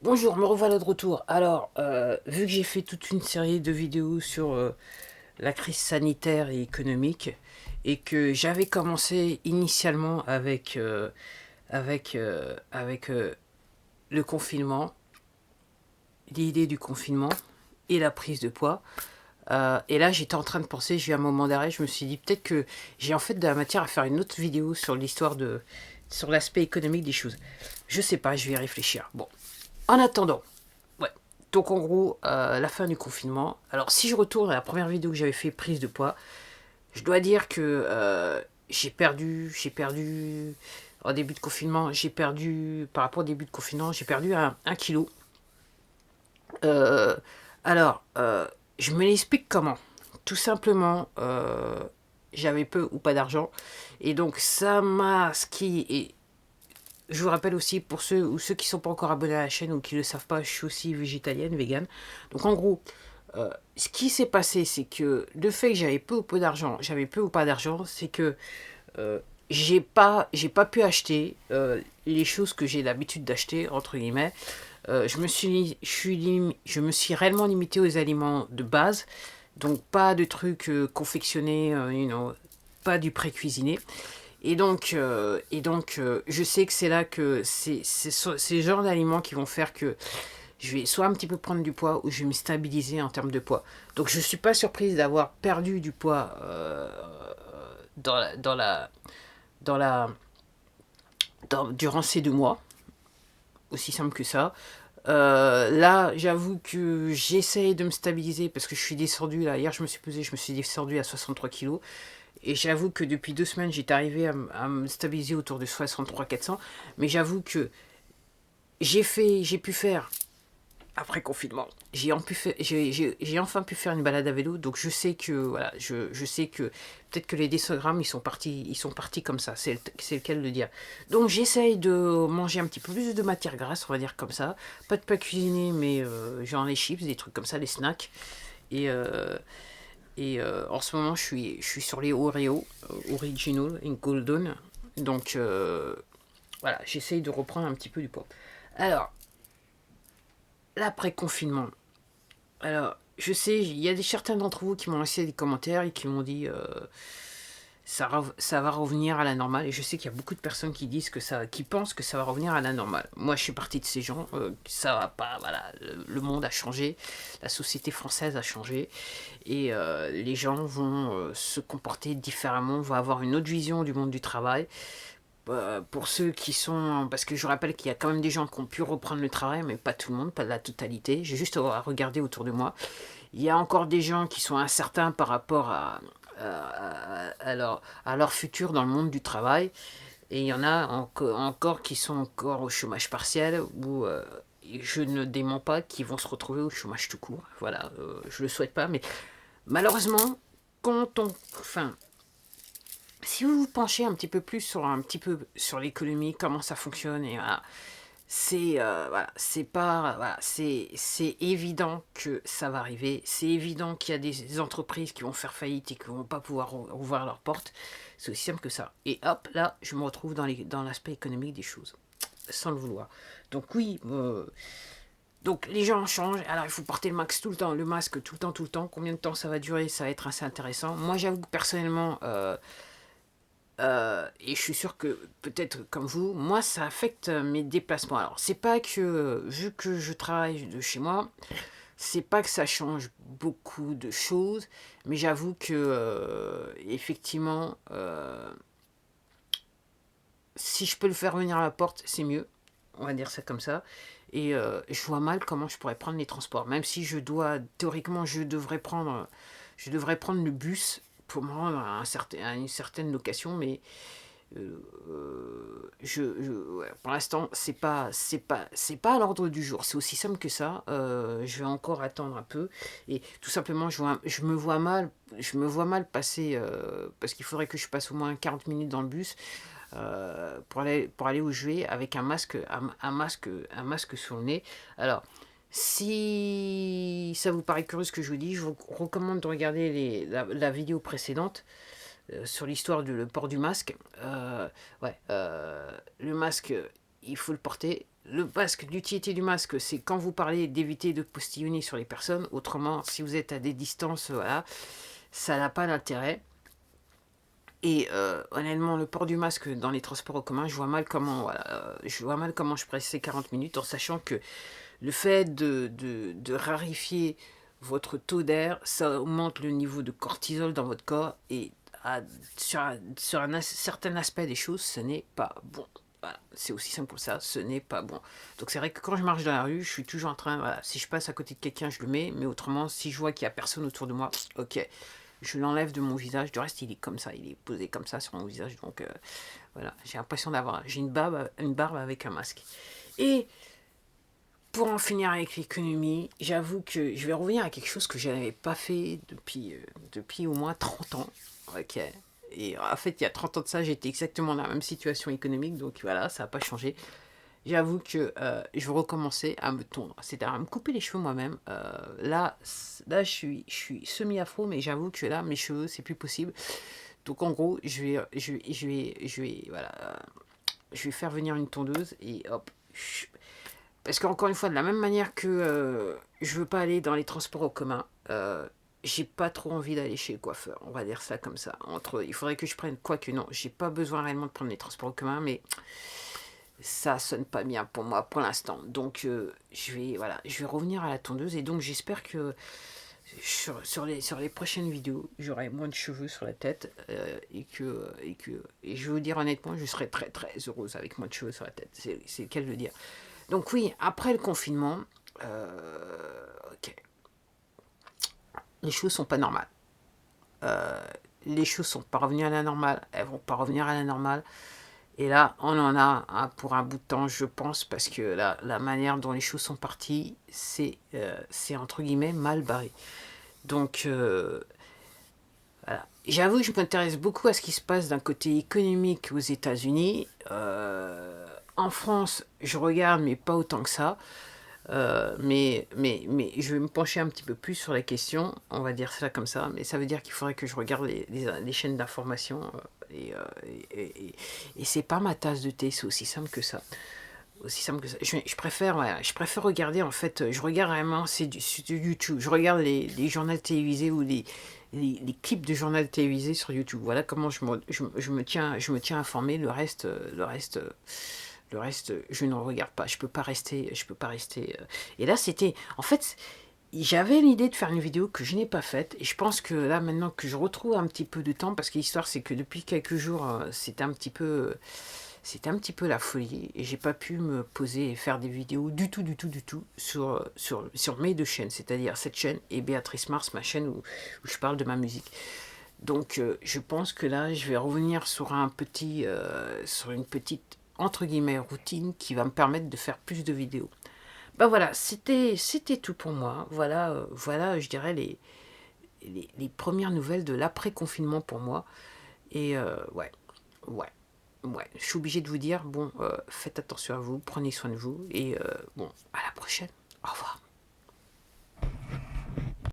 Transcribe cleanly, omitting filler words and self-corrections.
Bonjour, me revoilà de retour. Alors, vu que j'ai fait toute une série de vidéos sur la crise sanitaire et économique, et que j'avais commencé initialement avec le confinement, l'idée du confinement et la prise de poids, et là j'étais en train de penser, j'ai eu un moment d'arrêt, je me suis dit peut-être que j'ai en fait de la matière à faire une autre vidéo sur sur l'aspect économique des choses. Je sais pas, je vais y réfléchir. Bon, en attendant, ouais. Donc en gros, la fin du confinement. Alors si je retourne à la première vidéo que j'avais fait, prise de poids, je dois dire que j'ai perdu, au début de confinement, j'ai perdu, par rapport au début de confinement, j'ai perdu un kilo. Euh, alors, je me l'explique comment. Tout simplement, j'avais peu ou pas d'argent. Et donc ça m'a, ce qui est, je vous rappelle aussi, pour ceux qui ne sont pas encore abonnés à la chaîne ou qui ne le savent pas, je suis aussi végétalienne, végane. Donc en gros, ce qui s'est passé, c'est que le fait que j'avais peu ou pas d'argent, c'est que j'ai pas pu acheter les choses que j'ai l'habitude d'acheter, entre guillemets. Je me suis réellement limité aux aliments de base, donc pas de trucs confectionnés, pas du pré-cuisiné. Et donc, je sais que c'est là que c'est le genre d'aliments qui vont faire que je vais soit un petit peu prendre du poids ou je vais me stabiliser en termes de poids. Donc, je ne suis pas surprise d'avoir perdu du poids dans la, dans la, dans la, durant ces 2 mois, aussi simple que ça. Là, j'avoue que j'essaye de me stabiliser parce que je suis descendu, là, hier je me suis pesé, je me suis descendu à 63 kilos. Et j'avoue que depuis 2 semaines, j'étais arrivé à me stabiliser autour de 63 400. Mais j'avoue que j'ai pu faire, après confinement, j'ai enfin pu faire une balade à vélo. Donc je sais que, voilà, je sais que peut-être que les décogrammes, ils sont partis comme ça. C'est lequel de le dire. Donc j'essaye de manger un petit peu plus de matière grasse, on va dire comme ça. Pas de pas cuisiner, mais genre les chips, des trucs comme ça, les snacks. Et, en ce moment, je suis sur les Oreo, Original et Golden. Donc voilà, j'essaye de reprendre un petit peu du poids. Alors, l'après-confinement. Alors, je sais, il y a certains d'entre vous qui m'ont laissé des commentaires et qui m'ont dit ça va revenir à la normale. Et je sais qu'il y a beaucoup de personnes qui pensent que ça va revenir à la normale. Moi, je suis partie de ces gens. Ça va pas. Voilà, le monde a changé, la société française a changé, et les gens vont se comporter différemment, vont avoir une autre vision du monde du travail. Pour ceux qui sont... Parce que je rappelle qu'il y a quand même des gens qui ont pu reprendre le travail, mais pas tout le monde, pas la totalité. J'ai juste à regarder autour de moi. Il y a encore des gens qui sont incertains par rapport à leur futur dans le monde du travail. Et il y en a encore qui sont encore au chômage partiel, ou je ne dément pas, qui vont se retrouver au chômage tout court. Voilà, je le souhaite pas, mais malheureusement, quand on... Enfin, si vous vous penchez un petit peu sur l'économie, comment ça fonctionne, et voilà, c'est pas voilà, c'est évident que ça va arriver. C'est évident qu'il y a des entreprises qui vont faire faillite et qui vont pas pouvoir ouvrir leurs portes. C'est aussi simple que ça. Et hop, là, je me retrouve dans l'aspect économique des choses, sans le vouloir. Donc oui, donc les gens changent. Alors il faut porter le masque tout le temps, tout le temps. Combien de temps ça va durer? Ça va être assez intéressant. Moi, j'avoue que personnellement, et je suis sûr que peut-être comme vous, moi ça affecte mes déplacements. Alors c'est pas que, vu que je travaille de chez moi, c'est pas que ça change beaucoup de choses, mais j'avoue que effectivement, si je peux le faire venir à la porte, c'est mieux. On va dire ça comme ça. Et je vois mal comment je pourrais prendre les transports. Même si théoriquement, je devrais prendre le bus pour me rendre à une certaine location, mais ouais, pour l'instant, c'est pas à l'ordre du jour. C'est aussi simple que ça. Je vais encore attendre un peu, et tout simplement, je me vois mal passer, parce qu'il faudrait que je passe au moins 40 minutes dans le bus pour aller où je vais avec un masque sur le nez. Alors, si ça vous paraît curieux ce que je vous dis, je vous recommande de regarder la vidéo précédente sur l'histoire du le port du masque. Ouais, le masque, il faut le porter. Le masque, l'utilité du masque, c'est quand vous parlez d'éviter de postillonner sur les personnes. Autrement, si vous êtes à des distances, voilà, ça n'a pas d'intérêt. Et honnêtement, le port du masque dans les transports en commun, je vois mal comment, voilà, je vois mal comment je presse ces 40 minutes en sachant que le fait de raréfier votre taux d'air, ça augmente le niveau de cortisol dans votre corps et sur un certain aspect des choses, ce n'est pas bon. Voilà, c'est aussi simple que ça, ce n'est pas bon. Donc c'est vrai que quand je marche dans la rue, je suis toujours en train, voilà, si je passe à côté de quelqu'un, je le mets, mais autrement, si je vois qu'il n'y a personne autour de moi, ok, je l'enlève de mon visage. Du reste, il est comme ça, il est posé comme ça sur mon visage. Donc voilà, j'ai l'impression j'ai une barbe avec un masque. Et pour en finir avec l'économie, j'avoue que je vais revenir à quelque chose que je n'avais pas fait depuis au moins 30 ans. Ok. Et en fait, il y a 30 ans de ça, j'étais exactement dans la même situation économique, donc voilà, ça n'a pas changé. J'avoue que je veux recommencer à me tondre, c'est-à-dire à me couper les cheveux moi-même. Là, je suis semi-afro, mais j'avoue que là, mes cheveux, c'est plus possible. Donc en gros, voilà, je vais faire venir une tondeuse et hop. Parce qu'encore une fois, de la même manière que je veux pas aller dans les transports en commun, j'ai pas trop envie d'aller chez le coiffeur. On va dire ça comme ça. Il faudrait que je prenne, quoique non, j'ai pas besoin réellement de prendre les transports en commun, mais ça sonne pas bien pour moi pour l'instant. Donc je vais revenir à la tondeuse et donc j'espère que sur les prochaines vidéos, j'aurai moins de cheveux sur la tête et je vais vous dire honnêtement, je serai très très heureuse avec moins de cheveux sur la tête. C'est le cas de le dire. Donc oui, après le confinement, ok, les choses sont pas normales. Les choses sont pas revenues à la normale, elles vont pas revenir à la normale. Et là, on en a pour un bout de temps, je pense, parce que la manière dont les choses sont parties, c'est entre guillemets mal barré. Donc, voilà. J'avoue que je m'intéresse beaucoup à ce qui se passe d'un côté économique aux États-Unis. En France, je regarde, mais pas autant que ça. Mais je vais me pencher un petit peu plus sur la question, on va dire ça comme ça, mais ça veut dire qu'il faudrait que je regarde les chaînes d'information et c'est pas ma tasse de thé, c'est aussi simple que ça. Aussi simple que ça. Je préfère, ouais, je préfère regarder, en fait, je regarde vraiment, c'est du YouTube, je regarde les journaux télévisés ou les clips de journaux télévisés sur YouTube. Voilà comment je me tiens informé, le reste, je ne regarde pas. Je peux pas rester. Et là, en fait, j'avais l'idée de faire une vidéo que je n'ai pas faite. Et je pense que là, maintenant que je retrouve un petit peu de temps, parce que l'histoire, c'est que depuis quelques jours, c'était un petit peu la folie. Et j'ai pas pu me poser et faire des vidéos du tout sur mes deux chaînes. C'est-à-dire cette chaîne et Béatrice Mars, ma chaîne où je parle de ma musique. Donc, je pense que là, je vais revenir sur sur une petite entre guillemets routine qui va me permettre de faire plus de vidéos. Ben voilà, c'était tout pour moi. Voilà, je dirais les premières nouvelles de l'après-confinement pour moi. Et ouais, je suis obligée de vous dire, bon, faites attention à vous, prenez soin de vous, et bon, à la prochaine.